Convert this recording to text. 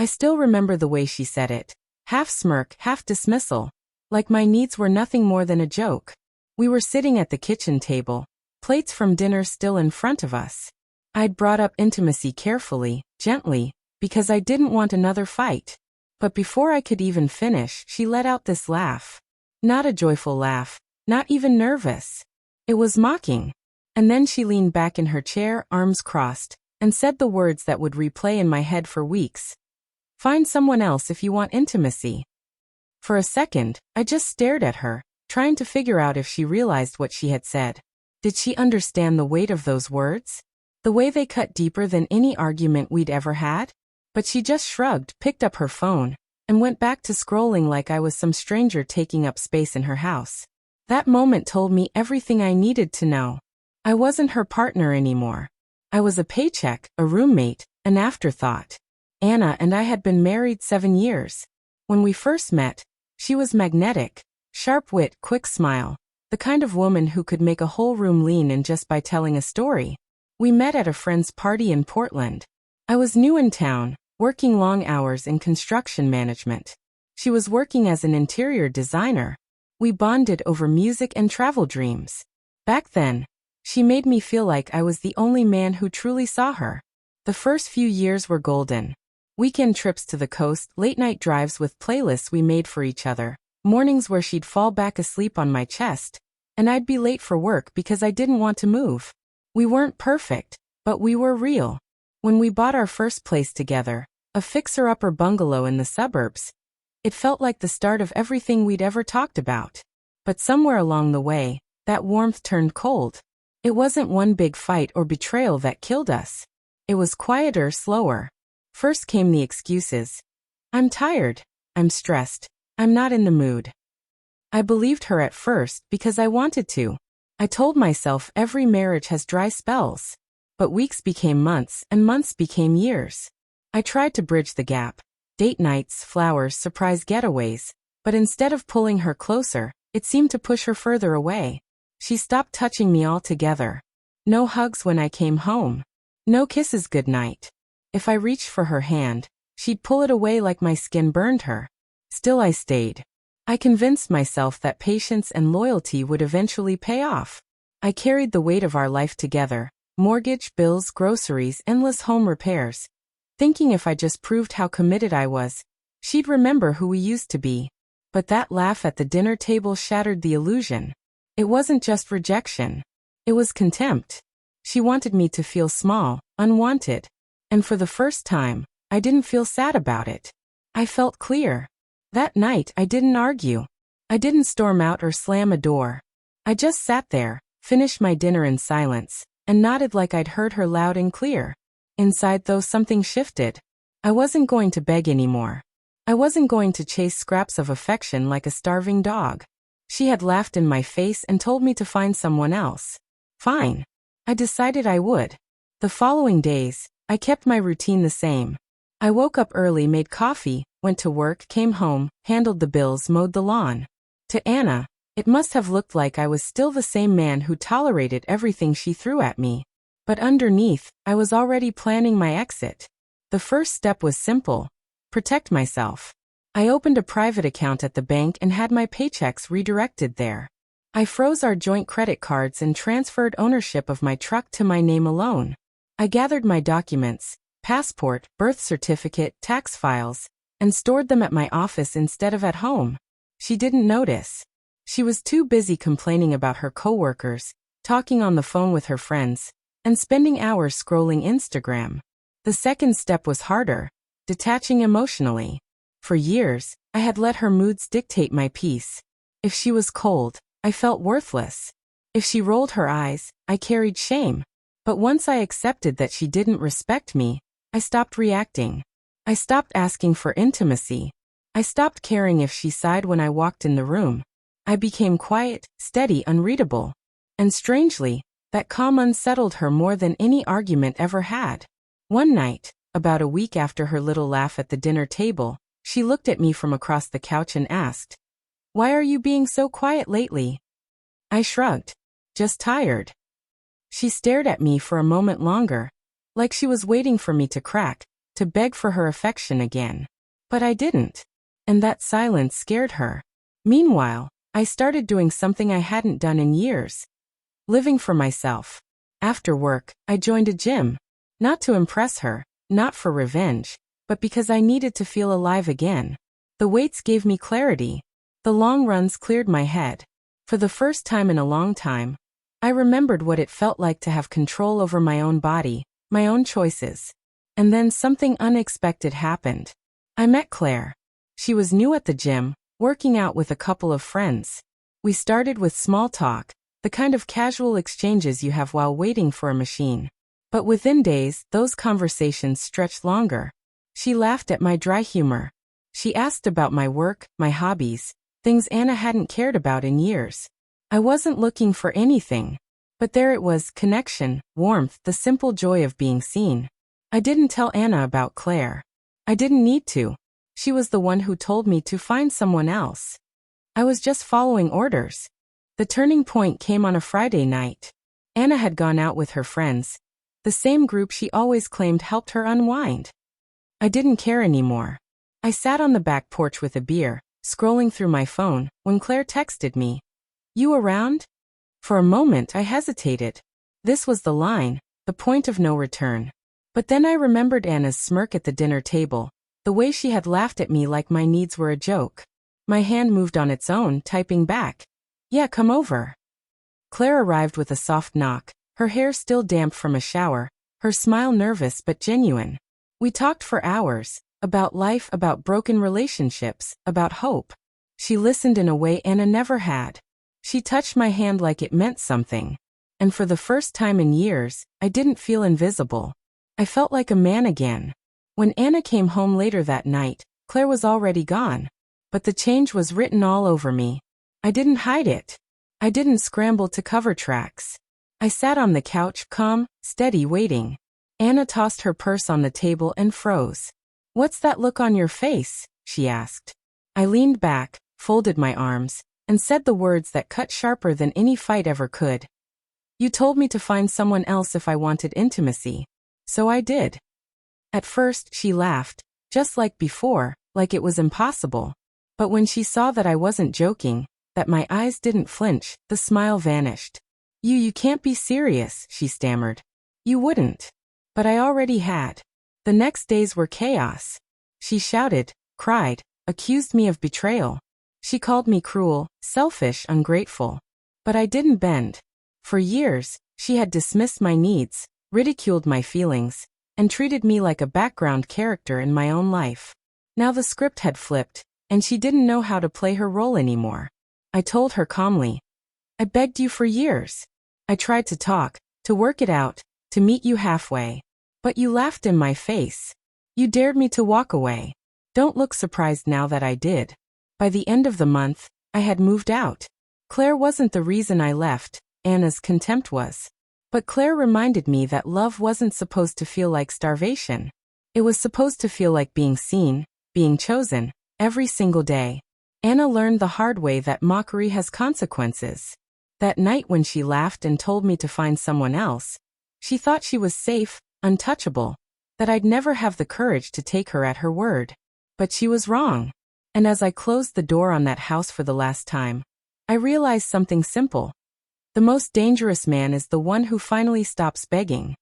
I still remember the way she said it. Half smirk, half dismissal. Like my needs were nothing more than a joke. We were sitting at the kitchen table, plates from dinner still in front of us. I'd brought up intimacy carefully, gently, because I didn't want another fight. But before I could even finish, she let out this laugh. Not a joyful laugh, not even nervous. It was mocking. And then she leaned back in her chair, arms crossed, and said the words that would replay in my head for weeks. Find someone else if you want intimacy. For a second, I just stared at her, trying to figure out if she realized what she had said. Did she understand the weight of those words? The way they cut deeper than any argument we'd ever had? But she just shrugged, picked up her phone, and went back to scrolling like I was some stranger taking up space in her house. That moment told me everything I needed to know. I wasn't her partner anymore. I was a paycheck, a roommate, an afterthought. Anna and I had been married 7 years. When we first met, she was magnetic, sharp wit, quick smile, the kind of woman who could make a whole room lean in just by telling a story. We met at a friend's party in Portland. I was new in town, working long hours in construction management. She was working as an interior designer. We bonded over music and travel dreams. Back then, she made me feel like I was the only man who truly saw her. The first few years were golden. Weekend trips to the coast, late-night drives with playlists we made for each other, mornings where she'd fall back asleep on my chest, and I'd be late for work because I didn't want to move. We weren't perfect, but we were real. When we bought our first place together, a fixer-upper bungalow in the suburbs, it felt like the start of everything we'd ever talked about. But somewhere along the way, that warmth turned cold. It wasn't one big fight or betrayal that killed us. It was quieter, slower. First came the excuses. I'm tired. I'm stressed. I'm not in the mood. I believed her at first because I wanted to. I told myself every marriage has dry spells. But weeks became months and months became years. I tried to bridge the gap. Date nights, flowers, surprise getaways. But instead of pulling her closer, it seemed to push her further away. She stopped touching me altogether. No hugs when I came home. No kisses goodnight. If I reached for her hand, she'd pull it away like my skin burned her. Still I stayed. I convinced myself that patience and loyalty would eventually pay off. I carried the weight of our life together. Mortgage, bills, groceries, endless home repairs. Thinking if I just proved how committed I was, she'd remember who we used to be. But that laugh at the dinner table shattered the illusion. It wasn't just rejection. It was contempt. She wanted me to feel small, unwanted. And for the first time, I didn't feel sad about it. I felt clear. That night, I didn't argue. I didn't storm out or slam a door. I just sat there, finished my dinner in silence, and nodded like I'd heard her loud and clear. Inside, though, something shifted. I wasn't going to beg anymore. I wasn't going to chase scraps of affection like a starving dog. She had laughed in my face and told me to find someone else. Fine. I decided I would. The following days, I kept my routine the same. I woke up early, made coffee, went to work, came home, handled the bills, mowed the lawn. To Anna, it must have looked like I was still the same man who tolerated everything she threw at me. But underneath, I was already planning my exit. The first step was simple. Protect myself. I opened a private account at the bank and had my paychecks redirected there. I froze our joint credit cards and transferred ownership of my truck to my name alone. I gathered my documents, passport, birth certificate, tax files, and stored them at my office instead of at home. She didn't notice. She was too busy complaining about her coworkers, talking on the phone with her friends, and spending hours scrolling Instagram. The second step was harder, detaching emotionally. For years, I had let her moods dictate my peace. If she was cold, I felt worthless. If she rolled her eyes, I carried shame. But once I accepted that she didn't respect me, I stopped reacting. I stopped asking for intimacy. I stopped caring if she sighed when I walked in the room. I became quiet, steady, unreadable. And strangely, that calm unsettled her more than any argument ever had. One night, about a week after her little laugh at the dinner table, she looked at me from across the couch and asked, "Why are you being so quiet lately?" I shrugged. Just tired. She stared at me for a moment longer, like she was waiting for me to crack, to beg for her affection again. But I didn't. And that silence scared her. Meanwhile, I started doing something I hadn't done in years. Living for myself. After work, I joined a gym. Not to impress her, not for revenge, but because I needed to feel alive again. The weights gave me clarity. The long runs cleared my head. For the first time in a long time, I remembered what it felt like to have control over my own body, my own choices. And then something unexpected happened. I met Claire. She was new at the gym, working out with a couple of friends. We started with small talk, the kind of casual exchanges you have while waiting for a machine. But within days, those conversations stretched longer. She laughed at my dry humor. She asked about my work, my hobbies, things Anna hadn't cared about in years. I wasn't looking for anything. But there it was, connection, warmth, the simple joy of being seen. I didn't tell Anna about Claire. I didn't need to. She was the one who told me to find someone else. I was just following orders. The turning point came on a Friday night. Anna had gone out with her friends, the same group she always claimed helped her unwind. I didn't care anymore. I sat on the back porch with a beer, scrolling through my phone, when Claire texted me. "You around?" For a moment I hesitated. This was the line, the point of no return. But then I remembered Anna's smirk at the dinner table, the way she had laughed at me like my needs were a joke. My hand moved on its own, typing back. "Yeah, come over." Claire arrived with a soft knock, her hair still damp from a shower, her smile nervous but genuine. We talked for hours, about life, about broken relationships, about hope. She listened in a way Anna never had. She touched my hand like it meant something. And for the first time in years, I didn't feel invisible. I felt like a man again. When Anna came home later that night, Claire was already gone. But the change was written all over me. I didn't hide it. I didn't scramble to cover tracks. I sat on the couch, calm, steady, waiting. Anna tossed her purse on the table and froze. "What's that look on your face?" she asked. I leaned back, folded my arms, and said the words that cut sharper than any fight ever could. "You told me to find someone else if I wanted intimacy. So I did." At first, she laughed, just like before, like it was impossible. But when she saw that I wasn't joking, that my eyes didn't flinch, the smile vanished. You can't be serious," she stammered. "You wouldn't." But I already had. The next days were chaos. She shouted, cried, accused me of betrayal. She called me cruel, selfish, ungrateful. But I didn't bend. For years, she had dismissed my needs, ridiculed my feelings, and treated me like a background character in my own life. Now the script had flipped, and she didn't know how to play her role anymore. I told her calmly. "I begged you for years. I tried to talk, to work it out, to meet you halfway. But you laughed in my face. You dared me to walk away. Don't look surprised now that I did." By the end of the month, I had moved out. Claire wasn't the reason I left, Anna's contempt was. But Claire reminded me that love wasn't supposed to feel like starvation. It was supposed to feel like being seen, being chosen, every single day. Anna learned the hard way that mockery has consequences. That night when she laughed and told me to find someone else, she thought she was safe, untouchable, that I'd never have the courage to take her at her word. But she was wrong. And as I closed the door on that house for the last time, I realized something simple. The most dangerous man is the one who finally stops begging.